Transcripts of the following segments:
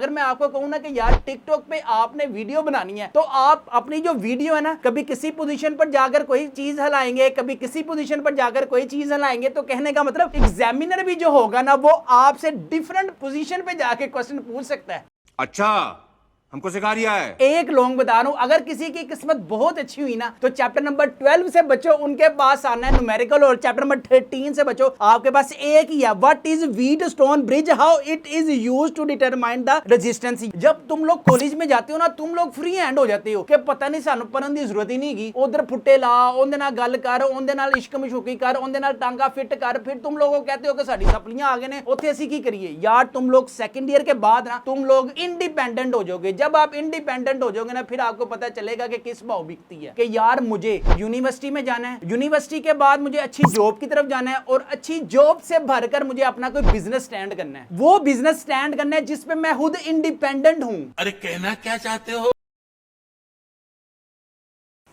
अगर मैं आपको कहूँ ना कि यार टिकटॉक पे आपने वीडियो बनानी है तो आप अपनी जो वीडियो है ना कभी किसी पोजीशन पर जाकर कोई चीज हिलाएंगे, कभी किसी पोजीशन पर जाकर कोई चीज हिलाएंगे, तो कहने का मतलब एग्जामिनर भी जो होगा ना वो आपसे डिफरेंट पोजीशन पे जाके क्वेश्चन पूछ सकता है। अच्छा, हमको सिखा रिया है। एक लॉन्ग बता रहा हूं, अगर किसी की किस्मत बहुत अच्छी हुई ना तो चैप्टर नंबर 12 से बच्चों उनके पास आना है न्यूमेरिकल, और चैप्टर नंबर 13 से बच्चों आपके पास एक ही है, what is Wheatstone bridge, how it is used to determine the resistance. जब तुम लोग कॉलेज में जाते हो ना तुम लोग फ्री हैंड हो जाते हो कि पता नहीं सानू पढ़न की जरूरत ही नहीं की, उधर फुट्टे ला, उनदे नाल गल कर, उनदे नाल इश्क मशूकी कर, उनदे नाल टांगा फिट कर, फिर तुम लोगों कहते हो कि साडी सपलियां आ गए ने, उत्थे असीं की करिए। यार तुम लोग सेकंड ईयर के बाद ना तुम लोग इंडिपेंडेंट हो जाओगे। जब आप इंडिपेंडेंट हो जाओगे ना फिर आपको पता चलेगा कि किस भाव बिकती है, कि यार मुझे यूनिवर्सिटी में जाना है, यूनिवर्सिटी के बाद मुझे अच्छी जॉब की तरफ जाना है, और अच्छी जॉब से भरकर मुझे अपना कोई बिजनेस स्टैंड करना है, वो बिजनेस स्टैंड करना है जिसपे मैं खुद इंडिपेंडेंट हूं। अरे कहना क्या चाहते हो?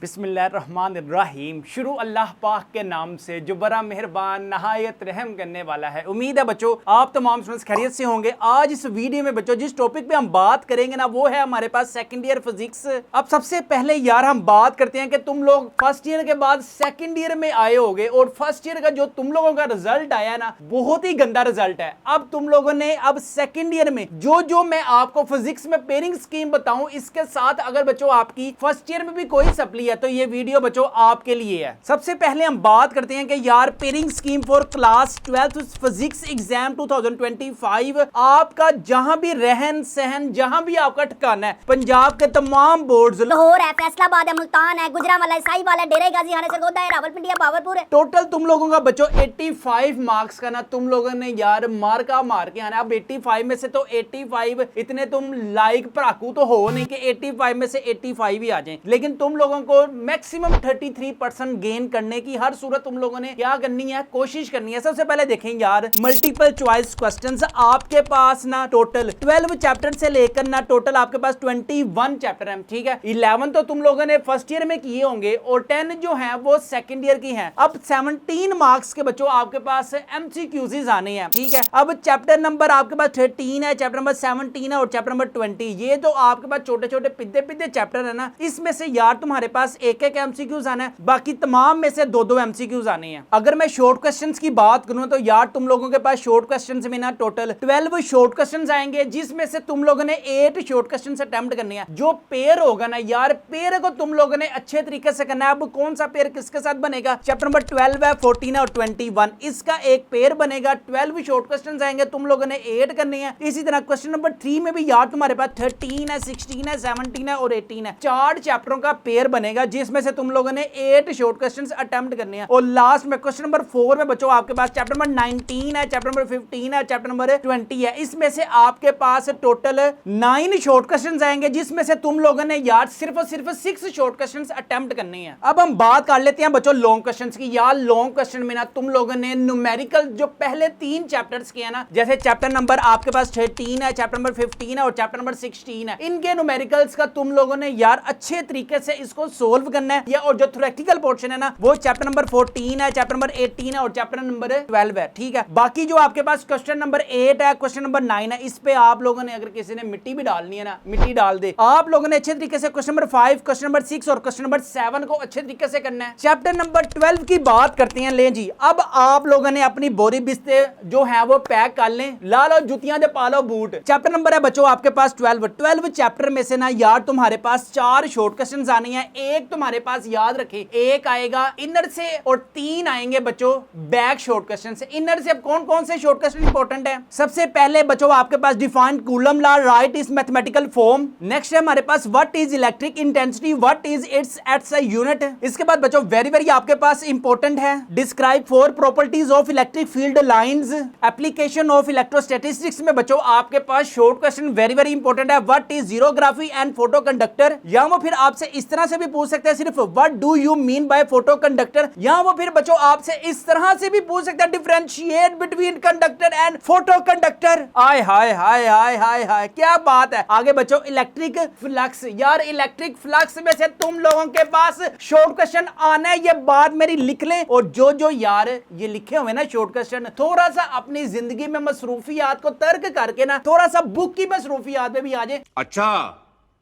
बिस्मिल्लाहिर्रहमानिर्रहीम, शुरू अल्लाह पाक के नाम से जो बड़ा मेहरबान नहायत रहम करने वाला है। उम्मीद है बच्चों आप तमाम स्टूडेंट्स खैरियत से होंगे। आज इस वीडियो में बच्चों जिस टॉपिक पे हम बात करेंगे ना वो है हमारे पास सेकंड ईयर फिजिक्स। अब सबसे पहले यार हम बात करते हैं कि तुम लोग फर्स्ट ईयर के बाद सेकंड ईयर में आए होगे, और फर्स्ट ईयर का जो तुम लोगों का रिजल्ट आया ना बहुत ही गंदा रिजल्ट है। अब तुम लोगों ने अब सेकंड ईयर में जो मैं आपको फिजिक्स में पेयरिंग स्कीम बताऊं, इसके साथ अगर बच्चों आपकी फर्स्ट ईयर में भी कोई सप्ली है तो ये वीडियो बच्चों आपके लिए है। सबसे पहले हम बात करते हैं कि यार pairing scheme for class 12 physics exam 2025, आपका जहां भी रहन सहन, जहां भी आपका ठिकाना है, पंजाब के तमाम बोर्ड्स, लाहौर है, फैसलाबाद है, मुल्तान है, गुजरांवाला है, साहिवाल है, डेरा गाजी है, सरगोदा है, रावलपिंडी है, बाबरपुर है, टोटल तुम लोगों का बच्चों 85 मार्क्स का ना तुम लोगों ने यार मार के आना। अब 85 में से तो 85 इतने तुम लाइक भड़ाकू तो हो नहीं कि 85 में से 85 ही आ जाएं, लेकिन तुम लोगों को मैक्सिमम 33% गेन करने की हर सूरत तुम लोगों ने क्या करनी है, कोशिश करनी है। सबसे पहले देखें यार मल्टीपल चॉइस क्वेश्चंस आपके पास ना टोटल 12 चैप्टर से लेकर ना टोटल आपके पास 21 चैप्टर है, ठीक है। 11 तो तुम लोगों ने फर्स्ट ईयर में किए होंगे और 10 जो है वो सेकंड ईयर की हैं। अब 17 मार्क्स के बच्चों आपके पास एमसीक्यूज आने हैं, ठीक है। अब चैप्टर नंबर आपके पास 13 है, चैप्टर नंबर 17 है और चैप्टर नंबर 20, ये तो आपके पास छोटे छोटे पिद्दे चैप्टर है ना, इसमें से यार तुम्हारे पास एक एमसीक्यूज आना है, बाकी तमाम में से 2 एमसीक्यूज आने हैं। अगर मैं शॉर्ट क्वेश्चंस की बात करूं तो यार तुम लोगों के पास शॉर्ट क्वेश्चंस में ना टोटल 12 शॉर्ट क्वेश्चंस आएंगे, जिसमें से तुम लोगों ने 8 शॉर्ट क्वेश्चंस अटेम्प्ट करने हैं। जो पेयर होगा ना यार, पेयर को तुम लोगों ने अच्छे तरीके से करना है। अब कौन सा पेयर किसके साथ बनेगा, चैप्टर नंबर 12 है, 14 है और 21, इसका एक पेयर बनेगा। 12 शॉर्ट क्वेश्चंस आएंगे, तुम लोगों ने 8 करने हैं। इसी तरह क्वेश्चन नंबर 3 में भी यार तुम्हारे पास 13 है, 16 है, 17 है और 18 है, 4 चैप्टरों का पेयर बनेगा, जिसमें से तुम लोगों ने 8 शॉर्ट क्वेश्चंस अटेम्प्ट करने हैं। और लास्ट में क्वेश्चन नंबर 4 में बच्चों आपके पास चैप्टर नंबर 19 है, चैप्टर नंबर 15 है, चैप्टर नंबर 20 है, इसमें से आपके पास टोटल 9 शॉर्ट क्वेश्चंस आएंगे, जिसमें से तुम लोगों ने यार सिर्फ 6 शॉर्ट क्वेश्चंस अटेम्प्ट करने हैं। अब हम बात कर लेते हैं बच्चों लॉन्ग क्वेश्चंस की। यार लॉन्ग क्वेश्चन में ना तुम लोगों ने न्यूमेरिकल जो पहले 3 चैप्टर्स के हैं ना, जैसे चैप्टर नंबर आपके पास 13 है, चैप्टर नंबर 15 है और चैप्टर नंबर 16 है, इनके न्यूमेरिकल्स का तुम लोगों ने यार अच्छे तरीके से इसको सोल्व करना है। या और जो थ्योरेटिकल पोर्शन है ना वो चैप्टर नंबर 14 है, चैप्टर नंबर 18 है और चैप्टर नंबर 12 है, ठीक है। बाकी जो आपके पास क्वेश्चन नंबर 8 है, क्वेश्चन नंबर 9 है, इस पे आप लोगों ने अगर किसी ने मिट्टी भी डालनी है ना, मिट्टी डाल दे। आप लोगों ने अच्छे तरीके से क्वेश्चन नंबर 5, क्वेश्चन नंबर 6 और क्वेश्चन नंबर 7 को अच्छे तरीके से करना है। चैप्टर नंबर 12 की बात करते हैं। ले जी, अब आप लोगों ने अपनी बोरी बिस्ते जो है वो पैक कर लें, ला लो जुतियां दे पा लो बूट। चैप्टर नंबर है बच्चों आपके पास 12 चैप्टर में से ना यार तुम्हारे पास 4 शॉर्ट क्वेश्चंस आने हैं। एक तुम्हारे पास याद रखे, एक आएगा इनर से और 3 आएंगे बच्चों बैक शॉर्ट क्वेश्चन से। इनर से अब कौन कौन से शॉर्ट क्वेश्चन इंपॉर्टेंट है, सबसे पहले बच्चों आपके पास define Coulomb law, write is mathematical form. Next है हमारे पास what is electric intensity, what is its SI a unit. इसके बाद बच्चों वेरी आपके पास इंपॉर्टेंट है describe 4 properties of electric field lines, application of electrostatistics में बच्चों आपके पास शॉर्ट क्वेश्चन वेरी इंपॉर्टेंट है, what is xerography and photo conductor. या वो फिर आपसे इस तरह से भी पूछ पूछ सकता है सिर्फ what do you mean by photo conductor, या वो फिर बच्चों आपसे इस तरह से भी पूछ सकता है differentiate between conductor and photo conductor. आय हाय हाय हाय हाय हाय क्या बात है। आगे बच्चों इलेक्ट्रिक फ्लक्स, यार इलेक्ट्रिक फ्लक्स में से तुम लोगों के पास शॉर्ट क्वेश्चन आना है, ये बात मेरी लिख लें। और जो यार ये लिखे हुए ना शॉर्ट क्वेश्चन, थोड़ा सा अपनी जिंदगी में मसरूफियात को तर्क करके ना थोड़ा सा बुक की मसरूफियात में भी आ जाए। अच्छा,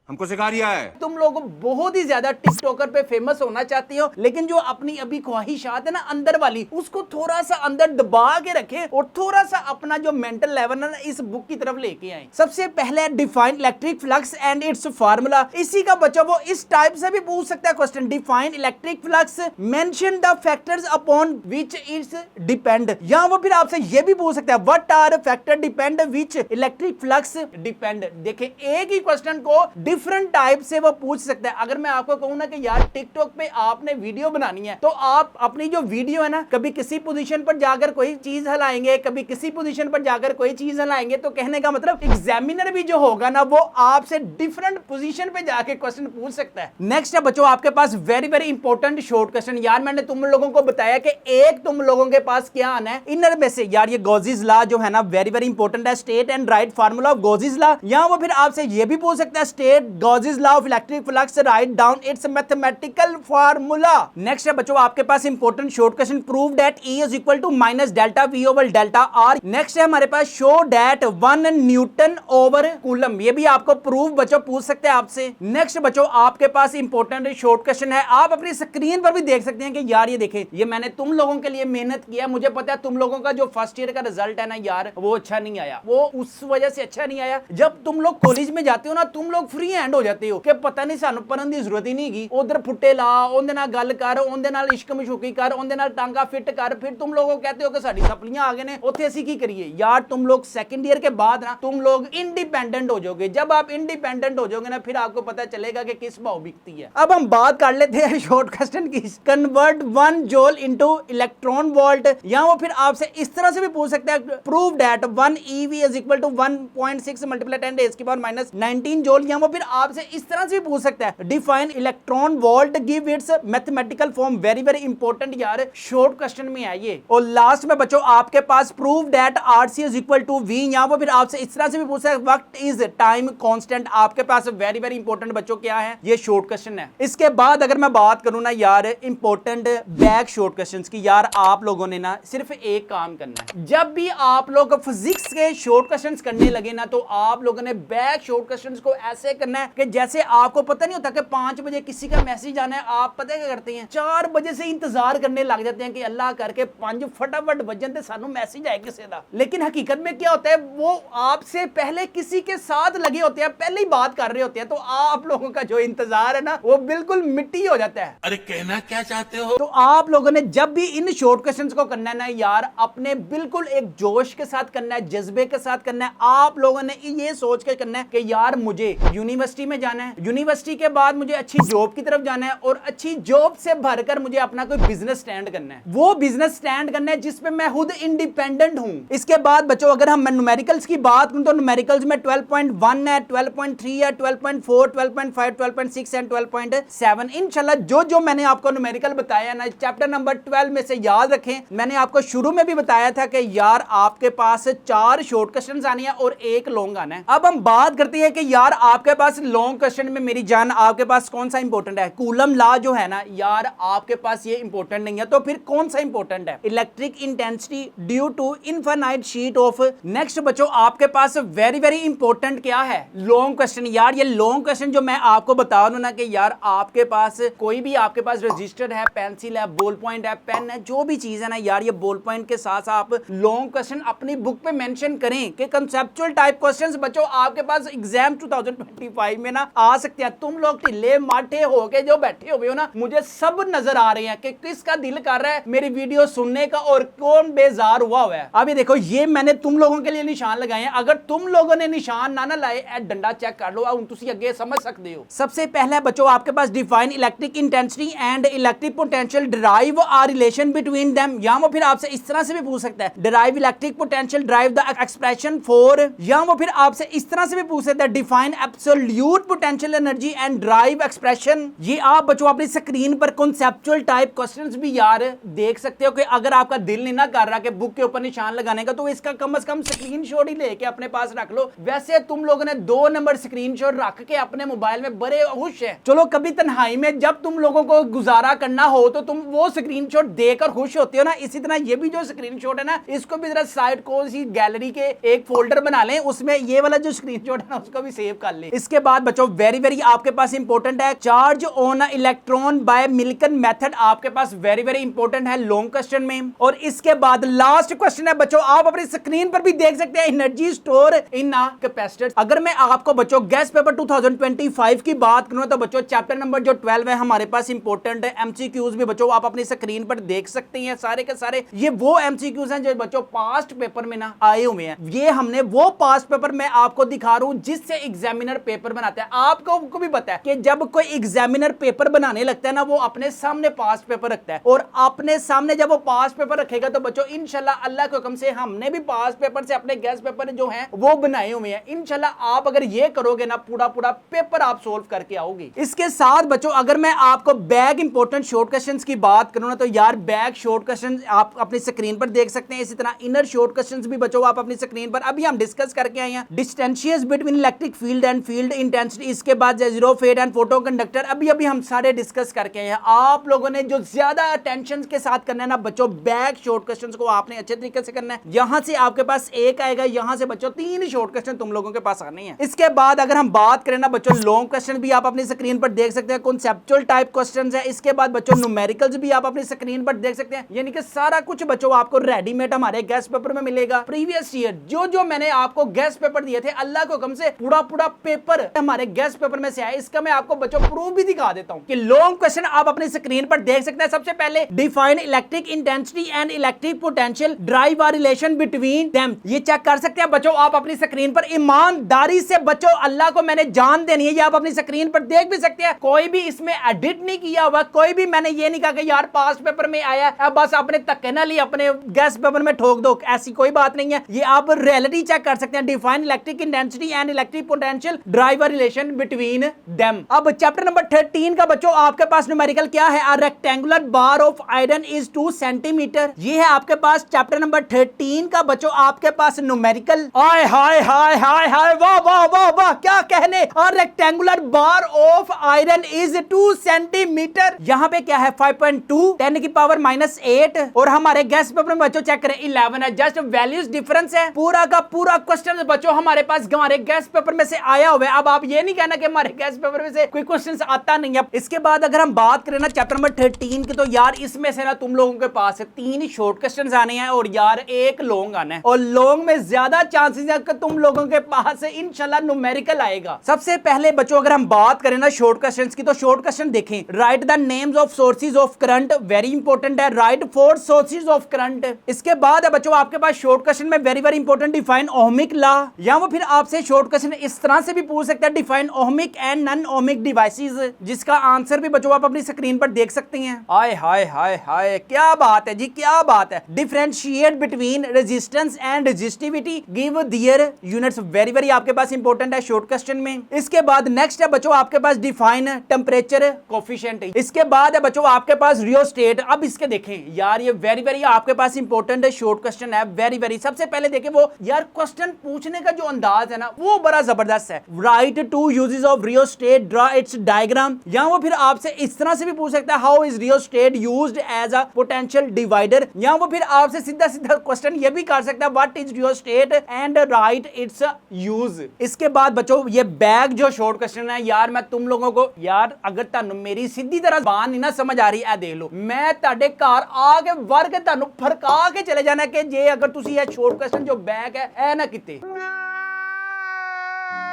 हमको सिखा रिया है। तुम लोग बहुत ही ज्यादा टिकटॉकर पे फेमस होना चाहती हो, लेकिन जो अपनी अभी ख्वाहिशात है ना अंदर वाली, उसको थोड़ा सा अंदर दबा के रखे और थोड़ा सा अपना जो मेंटल लेवल है ना इस बुक की तरफ लेके आए। सबसे पहले define electric flux and it's formula. इसी का बच्चा वो इस टाइप से भी पूछ सकता है question, define electric flux, mention the factors upon which it's depend. या वो फिर आपसे ये भी पूछ सकता है what are factor depend which electric flux depend. देखिए एक ही क्वेश्चन को डिफरेंट टाइप से वो पूछ सकता है। अगर मैं आपको कहूं ना कि यार टिकटॉक पे आपने वीडियो बनानी है, तो आप अपनी जो वीडियो है ना कभी किसी पोजीशन पर जाकर कोई चीज हिलाएंगे, कभी किसी पोजीशन पर जाकर कोई चीज हिलाएंगे, तो कहने का मतलब एग्जामिनर भी जो होगा ना वो आपसे डिफरेंट पोजीशन पे जाके क्वेश्चन पूछ सकता है। नेक्स्ट है बच्चों आपके पास very very important short question. यार मैंने तुम लोगों को बताया कि एक तुम लोगों के पास क्या आना है इनर में से। यार ये गॉसेस लॉ जो है ना वेरी वेरी इंपॉर्टेंट है, state and write formula of Gauss's law. या वो फिर आपसे ये भी पूछ सकता है state Gauss's law of electric flux, write down its mathematical formula. Next है बच्चों आपके पास important short question, prove that E is equal to minus delta V over delta R। Next है हमारे पास show that 1 newton over coulomb, ये भी आपको प्रूफ बच्चों पूछ सकते हैं आपसे। नेक्स्ट बच्चों आपके पास इंपॉर्टेंट शॉर्ट क्वेश्चन है, आप अपनी स्क्रीन पर भी देख सकते हैं कि यार ये देखें, ये मैंने तुम लोगों के लिए मेहनत किया। मुझे पता है तुम लोगों का जो फर्स्ट ईयर का रिजल्ट है ना यार वो अच्छा नहीं आया, वो उस वजह से अच्छा नहीं आया। जब तुम लोग कॉलेज में जाते हो ना तुम लोग फ्री हैंड हो जाते हो कि पता नहीं सानू पढ़न की जरूरत ही नहीं की, उधर फुट्टे ला, उनदे नाल गल कर, उनदे नाल इश्क मशूकी कर, उनदे नाल टांगा फिट कर, फिर तुम लोगों कहते हो कि साडी सपलियां आ गए ने, उत्थे असीं की करिए। यार तुम लोग सेकंड ईयर के बाद ना तुम लोग इंडिपेंडेंट हो जाओगे। जब आप इंडिपेंडेंट हो जाओगे ना फिर आपको पता चलेगा कि किस भाव बिकती है। अब हम बात कर लेते हैं शॉर्ट क्वेश्चन की, convert 1 joule into electron volt. या वो फिर आपसे इस तरह से भी पूछ सकते हैं, prove that 1 EV is equal to 1.6 multiply 10 to the power -19 joule. या वो फिर आपसे इस तरह से भी पूछ सकता है, define electron volt, give its mathematical form. Very very important यार शॉर्ट क्वेश्चन में है ये। और लास्ट में बच्चों आपके पास prove that RC is equal to V। या वो फिर आपसे इस तरह से भी पूछा है व्हाट इज टाइम कांस्टेंट। आपके पास वेरी वेरी इंपॉर्टेंट बच्चों क्या है, ये शॉर्ट क्वेश्चन है। इसके बाद अगर मैं बात करूं ना यार इंपॉर्टेंट बैक शॉर्ट क्वेश्चंस की, यार आप लोगों ने ना सिर्फ एक काम करना है, जब भी आप लोग फिजिक्स के शॉर्ट क्वेश्चंस करने लगे ना तो आप लोगों ने बैक शॉर्ट क्वेश्चंस को ऐसे करना है कि जैसे आपको पता नहीं होता कि 5 बजे किसी का मैसेज आना है, आप पता क्या करते हैं 4 बजे से इंतजार करने लग जाते हैं कि अल्लाह करके 5 फटाफट बजन ते सानू मैसेज आए किसी का। लेकिन हकीकत में क्या होता है, वो आपसे पहले किसी के साथ लगे होते हैं, पहले ही बात कर रहे होते हैं, तो आप लोगों का जो इंतजार है ना वो बिल्कुल मिट्टी हो जाता है। अरे कहना क्या चाहते हो? तो आप लोगों ने जब भी इन शॉर्ट क्वेश्चंस को करना है ना यार अपने बिल्कुल एक जोश के साथ करना है, जज्बे के साथ करना है। आप लोगों ने ये सोच के करना है कि यार मुझे यूनिवर्सिटी में जाना है, यूनिवर्सिटी के बाद मुझे अच्छी जॉब की तरफ जाना है और अच्छी जॉब से भरकर मुझे अपना कोई बिजनेस स्टैंड करना है, वो बिजनेस स्टैंड करना है जिसमें मैं खुद इंडिपेंडेंट हूं। इसके बाद बच्चों अगर हम न्यूमेरिकल्स की बात करूं तो न्यूमेरिकल्स में 12.1 है, 12.3 है, 12.4, 12.5, 12.6 एंड 12.7। इंशाल्लाह जो मैंने आपको न्यूमेरिकल बताया ना चैप्टर नंबर 12 में से याद रखें। मैंने आपको शुरू में भी बताया था कि यार आपके पास 4 शॉर्ट क्वेश्चंस आने हैं और 1 लॉन्ग आना है। अब हम बात करते हैं कि यार आपके पास लॉन्ग क्वेश्चन में मेरी जान आपके पास कौन सा इंपॉर्टेंट है, कूलम लॉ जो है ना यार आपके पास ये इंपॉर्टेंट नहीं है, तो फिर कौन सा इंपॉर्टेंट है, electric intensity due to infinite sheet of. Next बच्चों आपके पास वेरी वेरी इंपॉर्टेंट क्या है, लॉन्ग क्वेश्चन। यार ये लॉन्ग क्वेश्चन जो मैं आपको बता रहा हूं ना कि यार आपके पास कोई भी आपके पास रजिस्टर है, पेंसिल है, बॉल पॉइंट है, पेन है, जो भी चीज है ना यार ये बॉल पॉइंट के साथ आप लॉन्ग क्वेश्चन अपनी बुक पे मेंशन करें कि कंसेप्चुअल टाइप क्वेश्चंस बच्चों आपके पास एग्जाम 2025 में ना आ सकते हैं। तुम लोग ढिले माठे होके जो बैठे हुए हो ना मुझे सब नजर आ रहे हैं कि किसका दिल कर रहा है मेरी वीडियो सुनने का और कौन बेजार हुआ है। अभी देखो ये मैंने तुम लोगों के लिए निशान लगाए हैं, अगर तुम लोगों ने निशान ना लाए डंडा चेक कर लो, तुम अगे समझ सकते हो। सबसे पहले बच्चों आपके पास define electric intensity and electric potential, derive a relation between them. या वो फिर आपसे इस तरह से भी पूछ सकता है derive electric potential, drive the expression for. या वो फिर आपसे इस तरह से भी पूछ सकता है define absolute absolute potential energy and drive expression. ये आप बच्चों अपनी स्क्रीन पर कॉन्सेप्चुअल टाइप क्वेश्चंस भी यार देख सकते हो कि अगर आपका दिल नहीं ना कर रहा कि बुक के ऊपर निशान लगाने का, तो इसका कम से कम स्क्रीनशॉट ही लेके अपने पास रख लो। वैसे तुम लोगों ने 2 नंबर स्क्रीनशॉट रख के अपने मोबाइल में बड़े खुश है। चलो कभी तन्हाई में जब तुम लोगों को गुजारा करना हो तो तुम वो स्क्रीनशॉट देकर खुश होते हो ना, इसी तरह ये भी जो स्क्रीनशॉट है ना, इसको भी जरा साइड को सी गैलरी के एक फोल्डर बना लें, उसमें ये वाला जो स्क्रीनशॉट है ना उसको भी सेव कर ले। इसके बाद बच्चों वेरी वेरी आपके पास इंपॉर्टेंट है, charge on a electron by Milton method आपके पास वेरी वेरी इंपॉर्टेंट है लॉन्ग क्वेश्चन में। और इसके बाद लास्ट क्वेश्चन है बच्चों, आप अपनी स्क्रीन पर भी देख सकते हैं, energy store in a capacitor. अगर मैं आपको बच्चों गेस्ट पेपर 2025 की बात करूं तो बच्चों चैप्टर नंबर जो 12 है हमारे पास इंपॉर्टेंट है। एमसीक्यूज भी बच्चों आप अपनी स्क्रीन पर देख सकते हैं, सारे के सारे ये वो एमसीक्यूज हैं जो बच्चों पास्ट पेपर में ना आए हुए हैं। ये हमने वो पास्ट पेपर मैं आपको दिखा रहा हूं जिससे एग्जामिनर पेपर बनाता है। आपको भी पता है कि जब कोई एग्जामिनर पेपर बनाने लगता है ना, वो अपने सामने पास्ट पेपर रखता है, और अपने सामने जब वो पास्ट पेपर रखेगा तो बच्चों इंशाल्लाह अल्लाह के हुक्म से हमने भी पास्ट पेपर से अपने गेस्ट पेपर जो हैं वो बनाए हुए हैं। इंशाल्लाह आप अगर ये करोगे ना, पूरा पेपर आप सोल्व करके आओगे। इसके साथ बच्चों अगर मैं आपको बैग इंपॉर्टेंट शॉर्ट क्वेश्चंस की बात करूं ना, तो यार बैग शॉर्ट क्वेश्चन आप अपनी स्क्रीन पर देख सकते हैं। इसी तरह इनर शॉर्ट क्वेश्चंस भी बच्चों आप अपनी स्क्रीन पर अभी हम डिस्कस करके आए हैं। Distinguish between electric field and field intensity, इसके बाद जीरो फेड एंड फोटो कंडक्टर अभी हम सारे डिस्कस करके आए हैं। आप लोगों ने जो ज्यादा अटेंशन के साथ करना है ना बच्चों, बैग शॉर्ट क्वेश्चंस को आपने अच्छे तरीके से करना है। यहां से आपके पास एक आएगा, यहां से बच्चों 3 शॉर्ट क्वेश्चन तुम लोगों के पास आने हैं। इसके बाद अगर हम बात करें ना बच्चों, लॉन्ग क्वेश्चन भी आप अपनी स्क्रीन पर देख सकते हैं, कॉन्सेप्चुअल टाइप क्वेश्चंस है। इसके बाद बच्चों न्यूमेरिकल्स भी आप अपनी स्क्रीन पर देख सकते हैं। यानी कि सारा कुछ बच्चों आपको रेडीमेड हमारे गेस्ट पेपर में मिलेगा। प्रीवियस ईयर जो मैंने आपको गेस्ट पेपर दिए थे, अल्लाह के हुक्म से पूरा पेपर हमारे गेस्ट पेपर में से आया। इसका मैं आपको बच्चों प्रूफ भी दिखा देता हूं कि लॉन्ग क्वेश्चन आप अपनी स्क्रीन पर देख सकते हैं। सबसे पहले define electric intensity and electric potential, derive their relation between them. ये चेक कर सकते हैं बच्चों आप अपनी स्क्रीन पर, ईमानदारी से बच्चों अल्लाह को मैंने जान देनी है। ये आप अपनी स्क्रीन पर देख भी सकते हैं, कोई भी इसमें एडिट नहीं किया हुआ, कोई भी मैंने ये नहीं कहा कि यार पास्ट पेपर में आया है अब बस अपने धक्के ना लिए अपने गेस्ट पेपर में ठोक दो, ऐसी कोई बात नहीं है। ये आप रियलिटी चेक कर सकते हैं। Define electric intensity and electric potential, derive their relation between them. अब चैप्टर नंबर 13 का बच्चों आपके पास न्यूमेरिकल क्या है, a rectangular bar of iron is 2 centimetre. ये है आपके पास चैप्टर नंबर 13 का बच्चों आपके पास न्यूमेरिकल। हाय हाय हाय हाय हाय, वाह वाह वाह वाह, क्या कहने। अ rectangular bar of iron is 2 centimetre. यहां पे क्या है 5.2 10 की पावर -8, और हमारे गेस्ट पेपर में बच्चों चेक करें 11 है। जस्ट वैल्यूज डिफरेंस है। पूरा का पूरा क्वेश्चन बच्चों हमारे पास हमारे गेस्ट पेपर में से आया हुआ है। अब आप ये नहीं कहना कि हमारे गेस्ट पेपर में से कोई क्वेश्चन आता नहीं है। इसके बाद अगर हम बात करें ना चैप्टर नंबर 13 की, तो यार इसमें से ना तुम लोगों के पास 3 शॉर्ट क्वेश्चन आने हैं और यार 1 लॉन्ग आना है, और लॉन्ग में ज्यादा चांसेस है कि तुम लोगों के पास इंशाल्लाह न्यूमेरिकल आएगा। सबसे पहले बच्चों अगर हम बात करें ना शॉर्ट क्वेश्चंस की, तो शॉर्ट क्वेश्चन देखें, right the names of sources of current, very important है, राइट 4 सोर्सेज ऑफ करंट। इसके बाद है बच्चों आपके पास शॉर्ट क्वेश्चन में very very important, define ohmic law, या वो फिर आपसे शॉर्ट क्वेश्चन इस तरह से भी पूछ सकता है, define ohmic and non ohmic devices, जिसका आंसर भी बच्चों आप अपनी स्क्रीन पर देख सकते हैं। हाय हाय हाय हाय, क्या बात है जी, क्या बात है। Differentiate between resistance and resistivity, give their units, very very आपके पास इंपॉर्टेंट है शॉर्ट क्वेश्चन में। इसके बाद नेक्स्ट है बच्चों आपके पास डिफाइन टेम्परेचर कोफिशिएंट। इसके बाद है बच्चों आपके पास रियोस्टेट। अब इसके देखें यार, ये वेरी वेरी आपके पास इंपॉर्टेंट शॉर्ट क्वेश्चन है, वेरी वेरी। सबसे पहले देखें वो यार क्वेश्चन पूछने का जो अंदाज है ना वो बड़ा जबरदस्त है। Right 2 uses of rheostat, draw it's diagram, या वो फिर आपसे इस तरह से भी पूछ सकता है, how is rheostat used as a potential divider, या वो फिर आपसे सीधा सीधा क्वेश्चन ये भी कर सकता है, what is rheostat and write it's use. इसके बाद बच्चों ये बैग जो शॉर्ट क्वेश्चन है यार, मैं तुम लोगों को यार अगर तुहानू मेरी सीधी तरह बात नहीं ना समझ आ रही है, देख लो मैं ਤੁਹਾਡੇ ਘਰ ਆ ਕੇ ਵਰ ਕੇ ਤੁਹਾਨੂੰ ਫਰਕਾ ਕੇ ਚਲੇ ਜਾਣਾ ਕਿ ਜੇ ਅਗਰ ਤੁਸੀਂ ਇਹ ਸ਼ॉर्ट क्वेश्चन जो बैग है ए ना किते।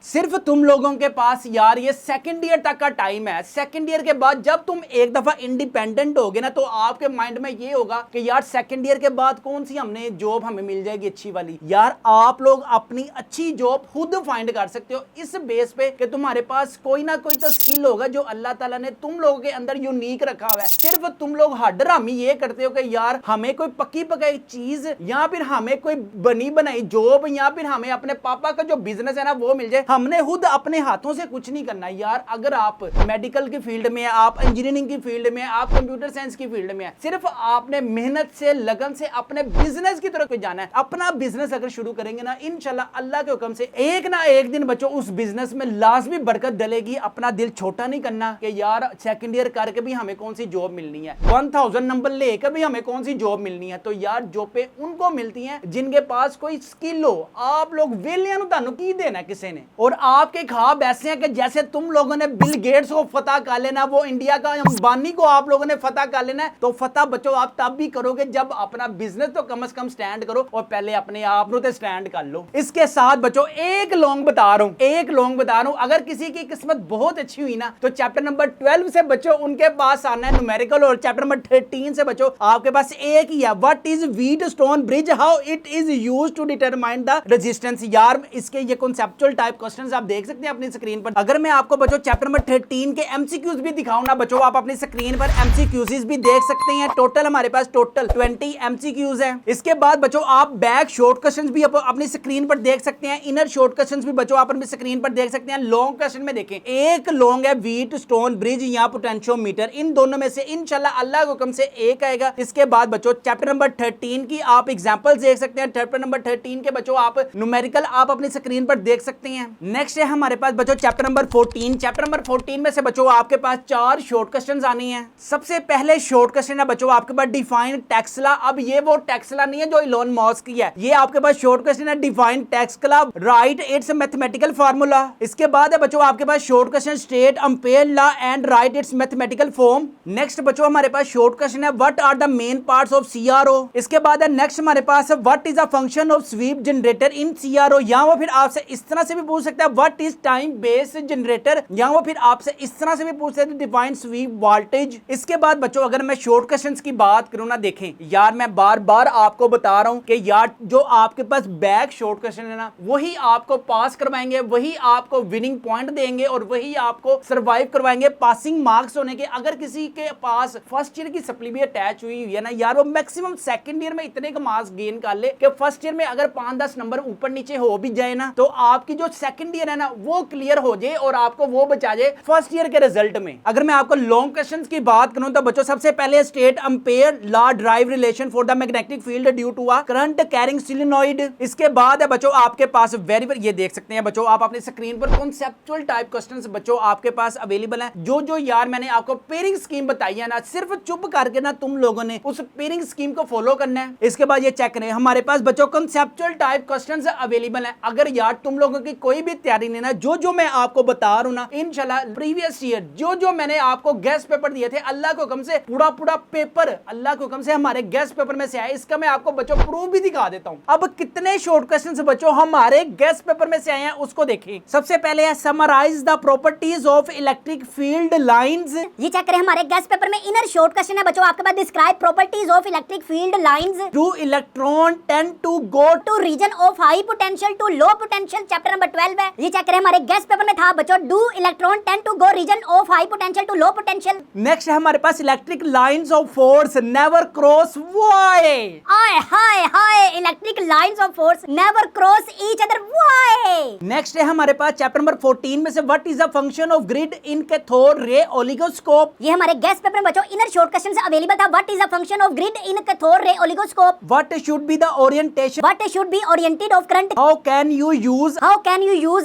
सिर्फ तुम लोगों के पास यार ये सेकंड ईयर तक का टाइम है। सेकंड ईयर के बाद जब तुम एक दफा इंडिपेंडेंट होगे ना, तो आपके माइंड में ये होगा कि यार सेकंड ईयर के बाद कौन सी हमने जॉब हमें मिल जाएगी अच्छी वाली। यार आप लोग अपनी अच्छी जॉब खुद फाइंड कर सकते हो इस बेस पे कि तुम्हारे पास कोई ना कोई तो स्किल होगा जो अल्लाह ताला ने तुम लोगों के अंदर यूनिक रखा हुआ है। सिर्फ तुम लोग हड्डरामी ये करते हो कि यार हमें कोई पक्की पकाई चीज, या फिर हमें कोई बनी बनाई जॉब, या फिर हमें अपने पापा का जो बिजनेस है ना वो मिल जाए। हमने खुद अपने हाथों से कुछ नहीं करना यार। अगर आप मेडिकल की फील्ड में, आप इंजीनियरिंग की फील्ड में, आप कंप्यूटर साइंस की फील्ड में है, सिर्फ आपने मेहनत से, लगन से अपने बिजनेस की तरफ जाना है। अपना बिजनेस अगर शुरू करेंगे ना, इंशाल्लाह अल्लाह के हुक्म से एक ना एक दिन बच्चों उस बिजनेस में लाजमी बरकत डलेगी। अपना दिल छोटा नहीं करना कि यार सेकंड ईयर करके भी हमें कौन सी जॉब मिलनी है, 1000 नंबर लेकर भी हमें कौन सी जॉब मिलनी है। तो यार जॉबें उनको मिलती हैं जिनके पास कोई स्किल हो। आप लोग वेलियां तानू की देना किसी ने। और आपके ख्वाब ऐसे हैं कि जैसे तुम लोगों ने बिल गेट्स को फतह कर लेना, वो इंडिया का अंबानी को आप लोगों ने फतह कर लेना है, तो फतह बच्चों आप तब भी करोगे जब अपना बिजनेस तो कम से कम स्टैंड करो और पहले अपने आप को स्टैंड कर लो। इसके साथ बच्चों एक लॉन्ग बता रहा हूं, अगर किसी की किस्मत बहुत अच्छी हुई ना, तो चैप्टर नंबर 12 से बच्चों उनके पास आना है न्यूमेरिकल, और चैप्टर नंबर 13 से बच्चों आपके पास एक ही है, what is Wheatstone bridge, how it is used to determine the resistance. यार इसके ये कॉन्सेप्चुअल टाइप क्वेश्चंस आप देख सकते हैं अपनी स्क्रीन पर। अगर मैं आपको बच्चों चैप्टर नंबर 13 के एमसीक्यूज भी दिखाऊं ना बच्चों, आप अपनी स्क्रीन पर एमसीक्यूज भी देख सकते हैं। टोटल हमारे पास टोटल 20 एमसीक्यूज हैं। इसके बाद बच्चों आप बैक शॉर्ट क्वेश्चंस भी अपनी स्क्रीन पर देख सकते हैं, इनर शॉर्ट क्वेश्चंस भी बच्चों आप अपनी स्क्रीन पर देख सकते हैं। लॉन्ग क्वेश्चन में देखें, एक लॉन्ग है व्हीटस्टोन ब्रिज या पोटेंशियोमीटर, इन दोनों में से इंशाल्लाह अल्लाह के हुक्म से एक आएगा। इसके बाद बच्चों चैप्टर नंबर 13 की आप एग्जांपल्स देख सकते हैं। चैप्टर नंबर 13 के बच्चों आप न्यूमेरिकल आप अपनी स्क्रीन पर देख सकते हैं। नेक्स्ट है हमारे पास बच्चों चैप्टर नंबर 14। चैप्टर नंबर 14 में से बच्चों आपके पास 4 शॉर्ट क्वेश्चंस आने हैं। सबसे पहले शॉर्ट क्वेश्चन है बच्चों आपके पास डिफाइन टेस्ला। अब ये वो टेस्ला नहीं है जो इलोन मस्क की है, ये आपके पास शॉर्ट क्वेश्चन है define Tesla, write its mathematical formula. इसके बाद है बच्चों आपके पास short question state ampere law and write its mathematical form. Next बच्चों हमारे पास शॉर्ट क्वेश्चन है what are the main parts of CRO. इसके बाद है नेक्स्ट हमारे पास what is the function of sweep generator in CRO, या वो फिर आपसे इस तरह से भी पूछ सकता है what is time based generator, या वो फिर आपसे इस तरह से भी पूछ सकते हैं डिफाइन स्वीप वोल्टेज। इसके बाद बच्चों अगर मैं शॉर्ट क्वेश्चंस की बात करूं ना, देखें यार मैं बार बार आपको बता रहा हूं कि यार जो आपके पास बैक शॉर्ट क्वेश्चन है ना, वही आपको पास करवाएंगे, वही आपको विनिंग पॉइंट देंगे और वही आपको सर्वाइव करवाएंगे, पासिंग मार्क्स होने के। अगर किसी के पास फर्स्ट ईयर की सप्ली भी अटैच हुई है ना यार, वो मैक्सिमम सेकंड ईयर में इतने का मार्क्स गेन कर ले कि फर्स्ट ईयर में अगर 5-10 नंबर ऊपर नीचे हो भी जाए ना, तो आपकी जो सेकंड ईयर है ना वो क्लियर हो जाए और आपको वो बचा जाए फर्स्ट ईयर के रिजल्ट में। अगर मैं आपको लॉन्ग क्वेश्चंस की बात करूं तो बच्चों सबसे पहले state ampere law derive relation for the magnetic field due to a current carrying solenoid. इसके बाद है बच्चों आपके पास वेरी ये देख सकते हैं बच्चों आप अपनी स्क्रीन पर कॉन्सेप्चुअल टाइप क्वेश्चंस बच्चों आपके पास अवेलेबल है। जो यार मैंने आपको पेयरिंग स्कीम बताई है ना, सिर्फ चुप करके ना तुम लोगों ने उस पेयरिंग स्कीम को फॉलो करना है। इसके बाद ये चेक करें हमारे पास बच्चों कॉन्सेप्चुअल टाइप क्वेश्चंस अवेलेबल है। अगर यार तुम लोगों की कोई भी तैयारी नहीं ना, जो मैं आपको बता रहा हूं ना, इंशाल्लाह प्रीवियस ईयर जो मैंने आपको गेस्ट पेपर दिए थे, अल्लाह के हुक्म से पूरा पेपर अल्लाह के हुक्म से हमारे गेस्ट पेपर में से आया। इसका मैं आपको बच्चों प्रूफ भी दिखा देता हूं। अब कितने शॉर्ट क्वेश्चंस बच्चों हमारे गेस्ट पेपर में से आए हैं उसको देखें। सबसे पहले है summarise the properties of electric field lines. ये चेक करें हमारे गेस्ट पेपर में इनर शॉर्ट क्वेश्चन है बच्चों आपके पास, describe properties of electric field lines. Do electron tend to go to region of high potential to low potential, chapter number 12 है। ये चेक करें हमारे गेस्ट पेपर में था बच्चों, do electron tend to go region of high potential to low potential. Next है हमारे पास electric lines of force never cross why. हाय हाय हाय, electric lines of force never cross each other why. Next है हमारे पास चैप्टर नंबर 14 में से what is the function of grid in cathode ray oscilloscope. ये हमारे गेस्ट पेपर में बच्चों इनर शॉर्ट क्वेश्चन से अवेलेबल था, what is the function of grid in cathode ray oscilloscope. What should be the orientation, what should be oriented of current, how can you use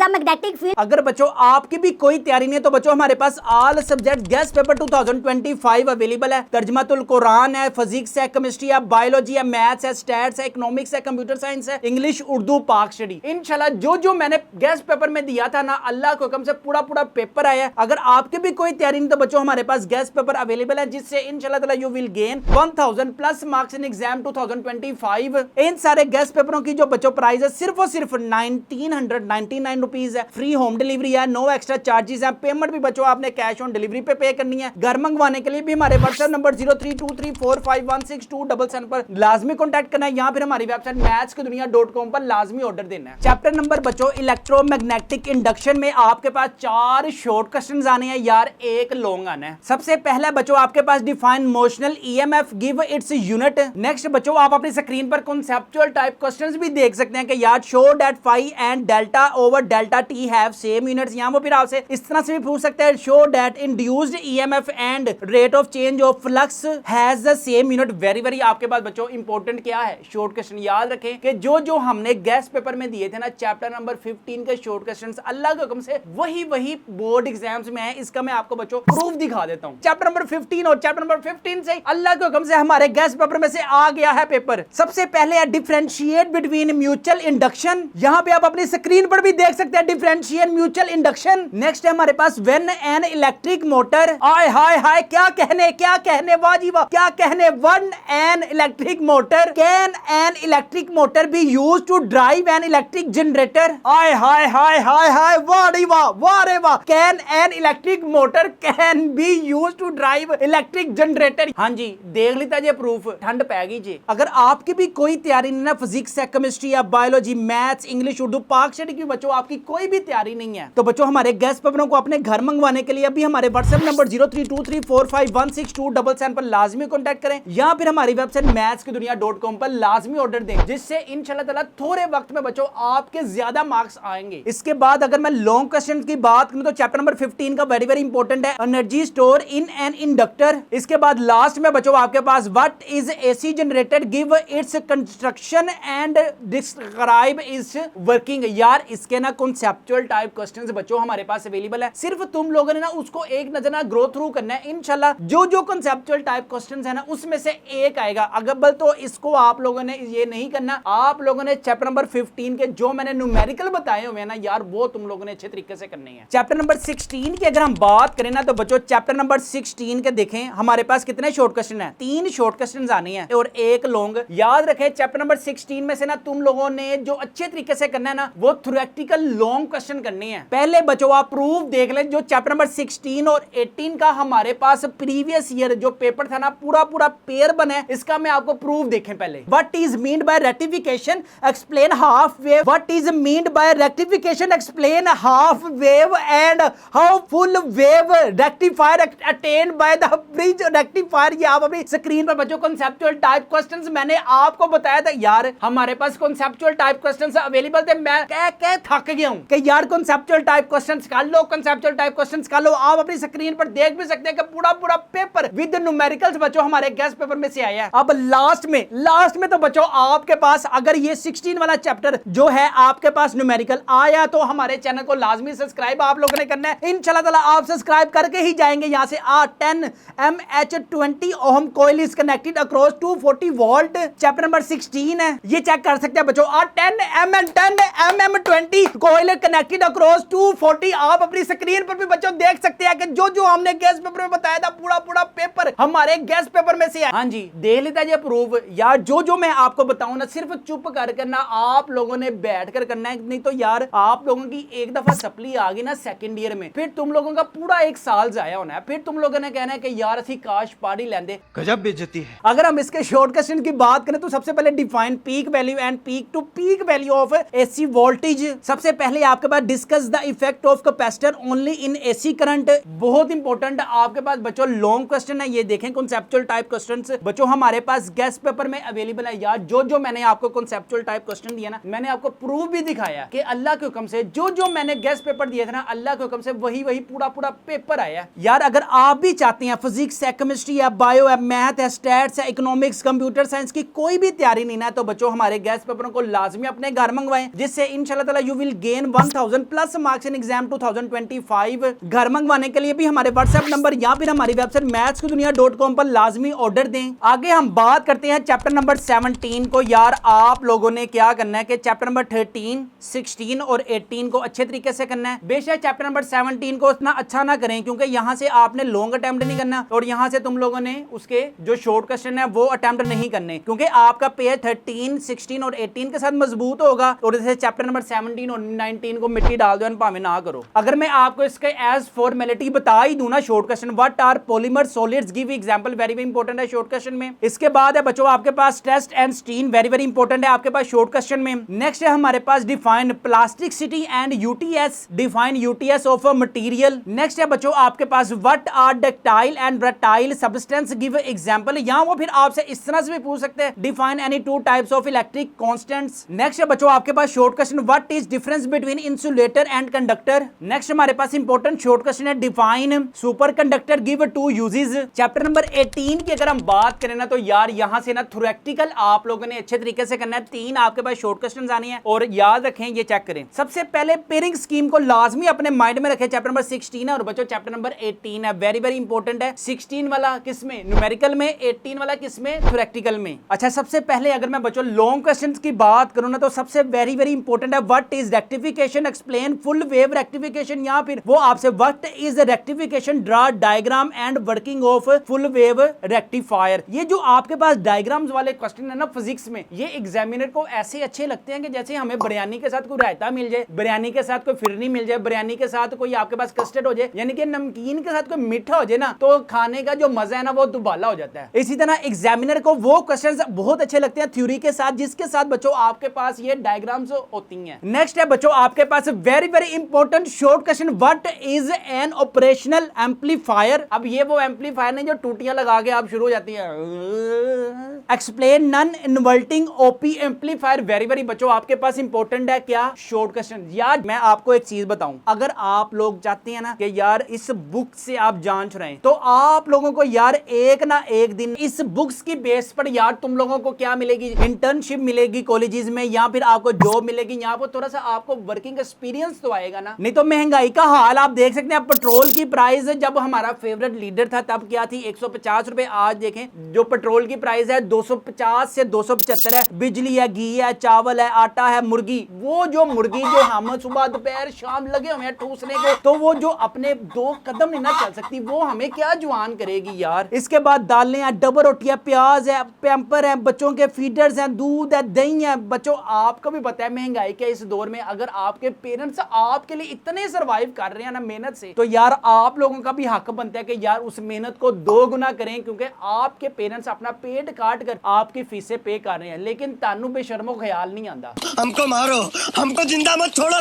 a magnetic field. अगर बच्चों आपकी भी कोई तैयारी नहीं है तो बच्चों हमारे पास all subject guess paper 2025 available है। तर्जुमातुल कुरान है, फिजिक्स है, केमिस्ट्री है, बायोलॉजी है, मैथ्स है, स्टैट्स है, इकोनॉमिक्स है, कंप्यूटर साइंस है, इंग्लिश, उर्दू, पाक स्टडी। इंशाल्लाह जो मैंने गेस्ट पेपर में दिया था ना, अल्लाह के हुक्म से पूरा पेपर आया। अगर आपकी भी कोई तैयारी नहीं तो बच्चों हमारे पास गेस्ट पेपर अवेलेबल है, जिससे इंशाल्लाह ताला you will gain 1000 plus marks in exam 2025। इन सारे गेस्ट पेपरों की जो बच्चों प्राइस है सिर्फ और सिर्फ 1999 रुपीज है। फ्री होम डिलीवरी है, नो एक्स्ट्रा चार्जेस है। पेमेंट भी बच्चों आपने कैश ऑन डिलीवरी पे करनी है। घर मंगवाने के लिए भी हमारे व्हाट्सएप नंबर 0323451627 पर लाजमी कॉन्टैक्ट करना है, या फिर हमारी वेबसाइट mathskidunia.com पर लाजमी ऑर्डर देना है। चैप्टर नंबर बच्चों इलेक्ट्रोमैग्नेटिक इंडक्शन में आपके पास 4 शॉर्ट क्वेश्चंस आने हैं यार, एक लॉन्ग आना है। सबसे पहला बच्चों आपके पास define motional EMF, give its unit. Next बच्चों आप अपनी स्क्रीन पर कॉन्सेप्चुअल टाइप क्वेश्चंस भी देख सकते हैं कि यार show that phi and delta over delta T have same units. यहाँ वो फिर आपसे इस तरह से भी पूछ सकते हैं, show that induced EMF and rate of change of flux has the same unit. Very very आपके पास बच्चों इंपॉर्टेंट क्या है, शॉर्ट क्वेश्चन याद रखें कि जो हमने गेस्ट पेपर में दिए थे ना चैप्टर नंबर 15 के शॉर्ट क्वेश्चंस अल्लाह के हुक्म से वही बोर्ड एग्जाम्स में है। इसका मैं आपको बच्चों प्रूफ दिखा देता हूं। चैप्टर नंबर 15 और चैप्टर नंबर 15 से अल्लाह के हुक्म से हमारे गेस्ट पेपर में से आ गया है पेपर। सबसे पहले है डिफरेंशिएट बिटवीन म्यूचुअल इंडक्शन। यहां पे आप अपनी स्क्रीन पर भी देख सकते हैं डिफरेंशिएट म्यूचुअल इंडक्शन। नेक्स्ट है हमारे पास व्हेन एन इलेक्ट्रिक मोटर, आय हाय हाय क्या कहने वाह जी वाह क्या कहने, when an electric motor, can an electric motor be used to drive an electric generator. आय हाय हाय हाय हाय वाह रे वाह, can an electric motor can be used to drive electric generator. हाँ जी देख लीता जी प्रूफ, ठंड पै गई जी। अगर आपकी भी कोई तैयारी नहीं ना, फिजिक्स है, केमिस्ट्री या बायोलॉजी, मैथ्स, इंग्लिश, उर्दू, पाक स्टडी की बच्चों आपकी कोई भी तैयारी नहीं है तो बच्चों हमारे गेस्ट पेपरों को अपने घर मंगवाने के लिए अभी हमारे व्हाट्सएप नंबर 0323451627 पर लाजमी कॉन्टैक्ट करें या फिर हमारी वेबसाइट mathskidunia.com पर लाजमी ऑर्डर दें, जिससे इंशाल्लाह ताला थोड़े वक्त में बच्चों आपके ज्यादा मार्क्स आएंगे। इसके बाद अगर मैं लॉन्ग क्वेश्चन की बात करूं तो चैप्टर नंबर 15 का वेरी वेरी इंपॉर्टेंट है energy store in an inductor. इसके बाद लास्ट में बच्चों आपके पास what is AC generator, give its construction and describe its working. यार इसके ना कॉन्सेप्चुअल टाइप क्वेश्चंस बच्चों हमारे पास अवेलेबल है, सिर्फ तुम लोगों ने ना उसको एक नजर ना ग्रो थ्रू करना है। इंशाल्लाह जो कॉन्सेप्चुअल टाइप क्वेश्चंस है ना उसमें से एक आएगा। अगर तो इसको आप लोगों ने ये नहीं करना, आप लोगों ने चैप्टर नंबर 15 के जो मैंने न्यूमेरिकल बताए हुए हैं ना यार वो तुम लोगों ने अच्छे तरीके से करने हैं। चैप्टर नंबर 16 की अगर हम बात करें ना तो बच्चों चैप्टर नंबर 16 के देखें हमारे पास कितने शॉर्ट क्वेश्चन हैं, 3 शॉर्ट क्वेश्चन आने हैं और 1 लॉन्ग। याद रखें चैप्टर नंबर 16 में से ना तुम लोगों ने जो अच्छे तरीके से करना है ना वो थ्योरेटिकल लॉन्ग क्वेश्चन करने हैं। पहले बच्चों आप प्रूफ देख लें, जो चैप्टर नंबर 16 और 18 का हमारे पास प्रीवियस ईयर जो पेपर था ना पूरा पेयर बना है, इसका मैं आपको प्रूफ देखें पहले। What is meant by rectification, explain half wave. What is meant by rectification, explain half wave and how full wave rectifier attend by the bridge rectifier. ये आप अपनी स्क्रीन पर बच्चों कॉन्सेप्चुअल टाइप क्वेश्चंस मैंने आपको बताया था यार हमारे पास कॉन्सेप्चुअल टाइप क्वेश्चंस अवेलेबल थे। मैं कह थक गया हूं कि यार कॉन्सेप्चुअल टाइप क्वेश्चंस कर लो, कॉन्सेप्चुअल टाइप क्वेश्चंस कर लो। आप अपनी स्क्रीन पर देख भी सकते हैं कि पूरा पेपर विद न्यूमेरिकल्स बच्चों हमारे गेस्ट पेपर में से आया है। अब लास्ट में तो बच्चों आपके पास अगर ये 16 वाला चैप्टर जो है आपके पास न्यूमेरिकल आया तो हमारे चैनल को लाजमी सब्सक्राइब आप लोगों ने करना है। इंशाल्लाह ताला आप सब्सक्राइब करके ही जाएंगे। यहां से 10 mAh 20 ohm coil is connected across 240 volt. Chapter number 16 है, ये चेक कर सकते हैं बच्चों। 10 mm 20 कॉइल कनेक्टेड अक्रॉस 240। आप अपनी स्क्रीन पर भी बच्चों देख सकते हैं कि जो हमने गेस्ट पेपर में बताया था पूरा पेपर हमारे गेस्ट पेपर में से है। हाँ जी देख लेता है प्रूफ। यार जो मैं आपको बताऊं ना सिर्फ चुप करके ना आप लोगों ने बैठ कर करना है, नहीं तो यार आप लोगों की एक दफा सप्ली आ गई ना सेकंड ईयर में फिर तुम लोगों का पूरा 1 साल जाया होना है। फिर तुम लोगों ने कहना है कि यार असि काश पढ़ ही लेंदे। गजब बेइज्जती है। अगर हम इसके शॉर्ट क्वेश्चन की बात करें तो सबसे पहले define peak value and peak to peak value of AC voltage. सबसे पहले आपके पास discuss the effect of capacitor only in AC current. बहुत इंपॉर्टेंट आपके पास बच्चों लॉन्ग क्वेश्चन है, ये देखें कॉन्सेप्चुअल टाइप क्वेश्चंस बच्चों हमारे पास गेस्ट पेपर में अवेलेबल है। यार जो मैंने आपको कॉन्सेप्चुअल टाइप क्वेश्चन दिया ना मैंने आपको प्रूफ भी दिखाया कि अल्लाह के हुक्म से जो मैंने गेस्ट पेपर दिए थे ना अल्लाह के हुक्म से वही पूरा पेपर आया। यार अगर आप भी चाहते हैं फिजिक्स है, केमिस्ट्री है, बायो है, मैथ है, स्टैट्स है, इकोनॉमिक्स, कंप्यूटर साइंस की कोई भी तैयारी नहीं ना तो बच्चों हमारे गेस्ट पेपरों को लाजमी अपने घर मंगवाएं, जिससे इंशाल्लाह ताला you will gain 1000 plus marks in exam 2025। घर मंगवाने के लिए भी हमारे व्हाट्सएप नंबर या फिर हमारी वेबसाइट mathskidunia.com पर लाजमी ऑर्डर दें। आगे हम बात करते हैं चैप्टर नंबर 17 को। यार आप लोगों ने क्या करना है कि चैप्टर नंबर 13, 16 और 18 को अच्छे तरीके से करना है। बेशक चैप्टर नंबर 17 को इतना अच्छा ना करें क्योंकि यहाँ से आपने लॉन्ग अटेम्प्ट नहीं करना और यहाँ से तुम लोगों ने उसके जो शॉर्ट क्वेश्चन है वो अटेम्प्ट नहीं करने, क्योंकि आपका पेज 13, 16 और 18 के साथ मजबूत होगा और जैसे चैप्टर नंबर 17 और 19 को मिट्टी डाल दो भावे ना करो। अगर मैं आपको इसके एज फॉर्मेलिटी बता ही दूं ना short question, what are polymer solids, give example, very important है शॉर्ट क्वेश्चन में। इसके बाद है बच्चों आपके पास टेस्ट एंड स्टीन, वेरी इंपॉर्टेंट है आपके पास शॉर्ट क्वेश्चन में। नेक्स्ट है हमारे पास define plasticity and UTS, define UTS of a material. Next है बच्चों आपके पास what are ductile and brittle substance, give example. यहां वो फिर आपसे इस तरह से भी पूछ सकते हैं, define any two types of electric constants. Next है बच्चों आपके पास short question, what is difference between insulator and conductor. Next हमारे पास इंपॉर्टेंट शॉर्ट क्वेश्चन है, define superconductor, give 2 uses. Chapter number 18 की अगर हम बात करें ना तो यार यहां से ना थ्योरेटिकल आप लोगों ने अच्छे तरीके से करना है। 3 आपके पास शॉर्ट क्वेश्चन आने हैं और याद रखें, ये चेक करें। सबसे पहले पेयरिंग स्कीम को लाजमी अपने माइंड में रखें। चैप्टर नंबर 16 है और बच्चों चैप्टर नंबर 18 है, वेरी वेरी इंपॉर्टेंट है। 16 वाला किसमें, न्यूमेरिकल में, 18 वाला किसमें, थ्योरेटिकल में। अच्छा, सबसे पहले अगर मैं बच्चों लॉन्ग क्वेश्चंस की बात करूं ना तो सबसे वेरी वेरी इंपॉर्टेंट है, what is rectification, explain full wave rectification, या फिर वो आपसे what is rectification, draw diagram and working of full wave rectifier. ये जो आपके पास डायग्राम्स वाले क्वेश्चन है ना फिजिक्स में, ये एग्जामिनर को ऐसे अच्छे लगते हैं कि जैसे हमें बिरयानी के साथ कोई रायता मिल जाए, बिरयानी के साथ कोई फिरनी मिल जाए, बिरयानी के साथ कोई आपके पास कस्टर्ड हो जाए, यानी कि नमकीन के साथ कोई मीठा हो जाए ना, तो खाने का जो मजा है ना वो दुबाला हो जाता है। इसी तरह एग्जामिनर को वो क्वेश्चंस बहुत अच्छे लगते हैं थ्योरी के साथ, जिसके साथ बच्चों आपके पास ये डायग्राम्स होती हैं। नेक्स्ट है बच्चों आपके पास very very important short question, what is an operational amplifier. अब ये वो एम्पलीफायर नहीं जो टूटियां लगा के आप शुरू हो जाती है। Explain non inverting OP amplifier, very very बच्चों आपके पास इंपॉर्टेंट है क्या, शॉर्ट क्वेश्चन। यार मैं आपको एक चीज बताऊं, अगर आप लोग चाहते हैं ना कि यार इस बुक से आप जान छुड़ाएं, तो आप लोगों को यार एक ना एक दिन इस बुक्स की बेस पर यार तुम लोगों को क्या मिलेगी, इंटर्नशिप मिलेगी कॉलेजेस में, या फिर आपको जॉब मिलेगी, यहाँ पर थोड़ा सा आपको वर्किंग एक्सपीरियंस तो आएगा ना। नहीं तो महंगाई का हाल आप देख सकते हैं। पेट्रोल की प्राइस जब हमारा फेवरेट लीडर था तब क्या थी, 150 रुपए। आज देखें जो पेट्रोल की प्राइस है 250 से 275 है। बिजली है, घी है, चावल है, आटा है, मुर्गी, वो जो मुर्गी जो हम सुबह दोपहर शाम लगे हुए हैं ठूसने को, तो वो जो अपने 2 कदम नहीं ना चल सकती, वो हमें क्या जवान करेगी यार। इसके बाद दालें हैं, डबल रोटियां, प्याज है, पैम्पर है, बच्चों के फीडर्स हैं, दूध है, दही है। बच्चों आपको भी पता है महंगाई के इस दौर में अगर आपके पेरेंट्स आपके लिए इतने सर्वाइव कर रहे हैं ना मेहनत से, तो यार आप लोगों का भी हक बनता है कि यार उस मेहनत को 2 गुना करें, क्योंकि आपके पेरेंट्स अपना पेट काट कर आपकी फीसें पे कर रहे हैं, लेकिन तानू बेशर्मो ख्याल नहीं आता। हमको मारो, हमको जिंदा मत छोड़ो,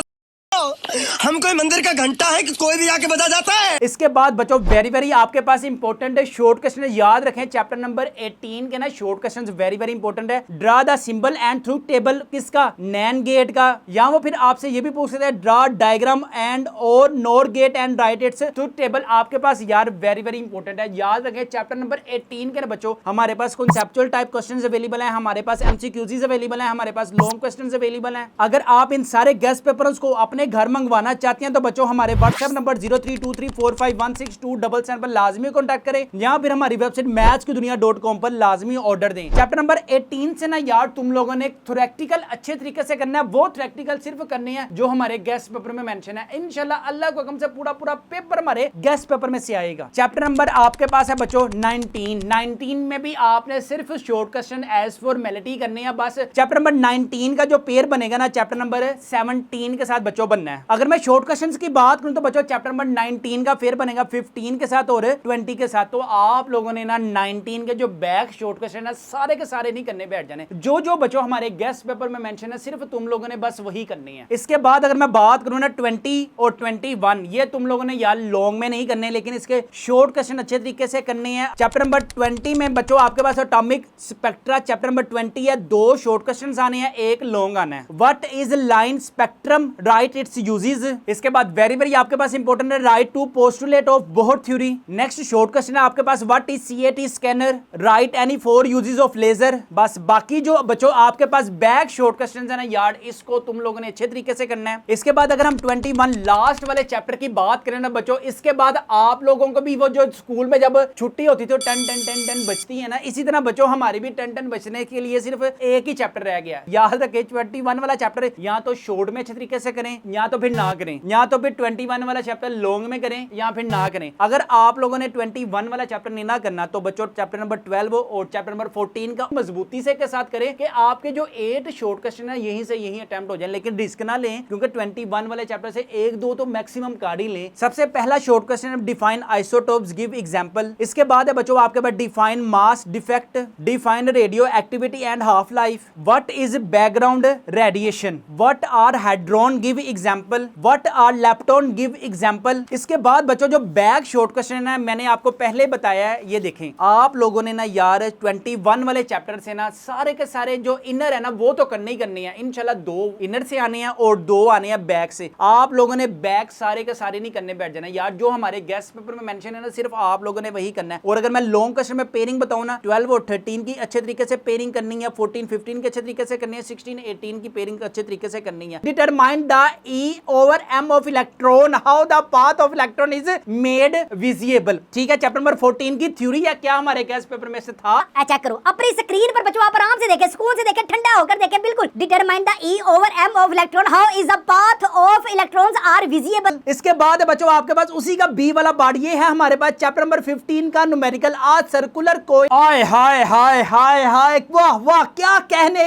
हम कोई मंदिर का घंटा है कि कोई भी आके बजा जाता है। इसके बाद बच्चों वेरी वेरी आपके पास इंपॉर्टेंट है शॉर्ट क्वेश्चन, याद रखें चैप्टर नंबर 18 के ना short questions very very important है। Draw the symbol and truth table, किसका, नैन गेट का, या वो फिर आपसे ये भी पूछ सकते हैं draw diagram and OR NOR gate and write its truth table. आपके पास यार वेरी वेरी इंपॉर्टेंट है, याद रखें चैप्टर नंबर 18 के ना बच्चों हमारे पास कॉन्सेप्चुअल टाइप क्वेश्चंस अवेलेबल है, हमारे पास एमसीक्यूज अवेलेबल है, हमारे पास लॉन्ग क्वेश्चंस अवेलेबल है। अगर आप इन सारे गेस्ट पेपर्स को अपने घर मंगवाना चाहते हैं तो बच्चों हमारे व्हाट्सएप नंबर 0323451627 पर लाजमी कांटेक्ट करें, या फिर हमारी वेबसाइट mathskidunia.com पर लाजमी ऑर्डर दें। चैप्टर नंबर 18 से ना यार तुम लोगों ने थ्योरेटिकल अच्छे तरीके से करना है, वो थ्योरेटिकल सिर्फ करने हैं जो हमारे गेस्ट पेपर में मेंशन है। इंशाल्लाह अल्लाह को हुक्म से पूरा पूरा पेपर हमारे गेस्ट पेपर में से आएगा। चैप्टर नंबर आपके पास है बच्चों 19 में भी आपने सिर्फ शॉर्ट क्वेश्चन एज फॉर्मेलिटी करने हैं बस। चैप्टर नंबर 19 का जो पेयर बनेगा ना चैप्टर नंबर 17 के साथ बच्चों बनना है। अगर मैं शॉर्ट क्वेश्चंस की बात करूं तो बच्चों चैप्टर नंबर 19 का फेयर बनेगा 15 के साथ और 20 के साथ। तो आप लोगों ने ना 19 के जो बैक शॉर्ट क्वेश्चन है सारे के सारे नहीं करने बैठ जाने, जो जो बच्चों हमारे गेस्ट पेपर में मेंशन है सिर्फ तुम लोगों ने बस वही करने हैं। इसके बाद अगर मैं बात करूं ना 20 और 21, ये तुम लोगों ने यार लॉन्ग में नहीं करने, लेकिन इसके शॉर्ट क्वेश्चन अच्छे तरीके से करने हैं। चैप्टर नंबर 20 में बच्चों आपके पास एटॉमिक स्पेक्ट्रा चैप्टर नंबर 20 है, 2 शॉर्ट क्वेश्चन आने हैं, 1 लॉन्ग आना है। What is line spectrum, write its uses. इसके बाद वेरी वेरी आपके पास इंपॉर्टेंट है write two postulate of Bohr theory. Next short question है आपके पास what is CAT scanner, write any 4 uses of laser. बस बाकी जो बच्चों आपके पास बैक शॉर्ट क्वेश्चंस है ना यार इसको तुम लोगों ने अच्छे तरीके से करना है। इसके बाद अगर हम 21 लास्ट वाले चैप्टर की बात करें ना बच्चों, इसके बाद आप लोगों को भी वो जो स्कूल में जब छुट्टी होती थी 10 बचती है ना, इसी तरह बच्चों हमारी भी 10 बचने के लिए सिर्फ एक ही चैप्टर रह गया। याद रखें 21 वाला चैप्टर या तो शॉर्ट में अच्छे तरीके से करें या तो फिर ना करें, या तो फिर 21 वाला चैप्टर लॉन्ग में करें या फिर ना करें। अगर आप लोगों ने 21 वाला चैप्टर नहीं ना करना तो बच्चों चैप्टर नंबर 12 और चैप्टर नंबर 14 का मजबूती से के साथ करें कि आपके जो 8 शॉर्ट क्वेश्चन है यहीं से यहीं अटेम्प्ट हो जाए, लेकिन रिस्क ना लें क्योंकि 21 वाले चैप्टर से 1-2 तो मैक्सिमम काट ही लें। सबसे पहला शॉर्ट क्वेश्चन है डिफाइन आइसोटोप्स, गिव एग्जांपल। इसके बाद है बच्चों आपके पास define mass defect, define radioactivity and half life, what is background radiation, what are hadron, give example. Example, what are lepton give example. इसके बाद बच्चों जो बैक शॉर्ट क्वेश्चन है मैंने आपको पहले बताया है, ये देखें आप लोगों ने ना यार 21 वाले चैप्टर से ना सारे के सारे जो इनर है ना वो तो करने ही करने हैं इंशाल्लाह। 2 इनर से आने हैं और 2 आने हैं बैक से। आप लोगों ने बैक सारे के सारे नहीं करने बैठ जाना यार, जो हमारे गेस्ट पेपर में मेंशन है ना सिर्फ आप लोगों ने वही करना है। और अगर मैं लॉन्ग क्वेश्चन में पेयरिंग बताऊं ना 12 और 13 की अच्छे तरीके से पेयरिंग करनी है, 14 15 की अच्छे तरीके से करनी है, 16 18 की पेयरिंग अच्छे तरीके से करनी है। Determine the E over M of electron, how the path of electron is made visible. ठीक है, चैप्टर नंबर 14 की थ्योरी है क्या हमारे गेस्ट पेपर में से था। चेक करो अपनी स्क्रीन पर बच्चों, आप आराम से देखें, सुकून से देखें, ठंडा होकर देखें, बिल्कुल। Determine the E over M of electron, how is the path of electrons are visible. इसके बाद है बच्चों आपके पास उसी का बी वाला पार्ट, ये है हमारे पास चैप्टर नंबर 15 का न्यूमेरिकल आज सर्कुलर कोइल। हाय हाय हाय हाय हाय, वाह वाह, क्या कहने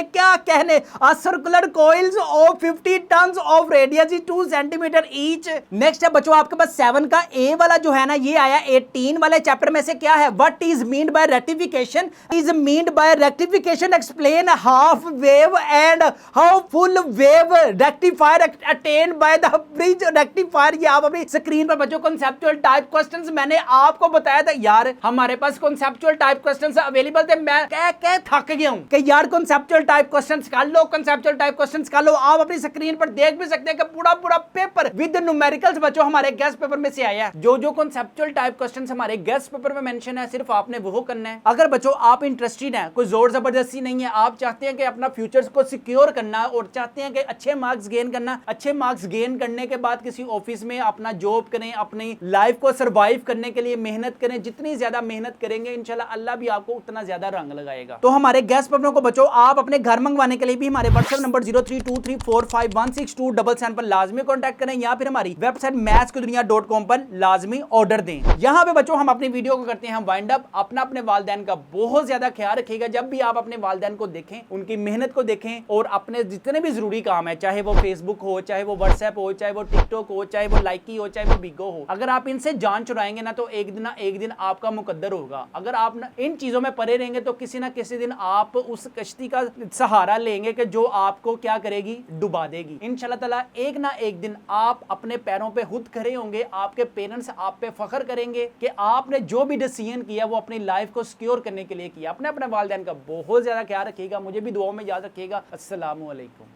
आज circular coils of 50 tons of radius is 2 centimetre each. Next है बच्चों आपके पास 7 का ए वाला जो है ना ये आया 18 वाले चैप्टर में से, क्या है what is mean by rectification, is mean by rectification explain half wave and how full wave rectifier attend by the bridge rectifier. ये आप अपनी स्क्रीन पर बच्चों कॉन्सेप्चुअल टाइप क्वेश्चंस मैंने आपको बताया था यार, हमारे पास कॉन्सेप्चुअल टाइप क्वेश्चंस अवेलेबल थे। मैं कह थक गया हूं कि यार कॉन्सेप्चुअल टाइप क्वेश्चंस कर लो, कॉन्सेप्चुअल टाइप क्वेश्चंस कर लो। आप अपनी स्क्रीन पर देख भी सकते हैं कि पूरा पेपर विद न्यूमेरिकल्स बच्चों हमारे गेस्ट पेपर में से आया है। जो कॉन्सेप्चुअल टाइप क्वेश्चंस हमारे गेस्ट पेपर में मेंशन है सिर्फ आपने वो करना है। अगर बच्चों आप इंटरेस्टेड हैं, कोई जोर जबरदस्ती नहीं है, आप चाहते हैं कि अपना फ्यूचर्स को सिक्योर करना और चाहते हैं कि अच्छे मार्क्स गेन करना, अच्छे मार्क्स गेन करने के बाद किसी ऑफिस में अपना जॉब करें, अपनी लाइफ को सर्वाइव करने के लिए मेहनत करें। जितनी ज्यादा मेहनत करेंगे इंशाल्लाह अल्लाह भी आपको उतना ज्यादा रंग लगाएगा। तो हमारे गेस्ट पेपरों को बच्चों आप अपने घर मंगवाने के लिए भी हमारे व्हाट्सएप नंबर 0323451627 पर लाजमी कॉन्टैक्ट करें या फिर हमारी वेबसाइट mathskidunia.com पर लाजमी ऑर्डर दें। यहाँ पे बच्चों हम अपनी वीडियो को करते हैं वाइंड अप। अपने वालिदैन का बहुत ज्यादा ख्याल रखिएगा। जब भी आप अपने वालिदैन को देखें, उनकी मेहनत को देखें और अपने जितने भी जरूरी काम है, चाहे वो फेसबुक हो, चाहे वो व्हाट्सएप हो, चाहे वो टिकटॉक हो, चाहे वो लाइकी हो, चाहे वो बिगो हो, अगर आप इनसे जान चुराएंगे ना तो एक दिन आपका मुकद्दर होगा। अगर आप इन चीजों में परे रहेंगे तो किसी ना किसी दिन आप उस कश्ती का सहारा लेंगे कि जो आपको क्या करेगी, डुबा देगी। इंशाल्लाह ताला एक ना एक दिन आप अपने पैरों पे खुद खड़े होंगे। आपके पेरेंट्स आप पे फख्र करेंगे कि आपने जो भी डिसीजन किया वो अपनी लाइफ को सिक्योर करने के लिए किया। अपने वालिदैन का बहुत ज्यादा ख्याल रखिएगा, मुझे भी दुआओं में याद रखिएगा। अस्सलामु अलैकुम।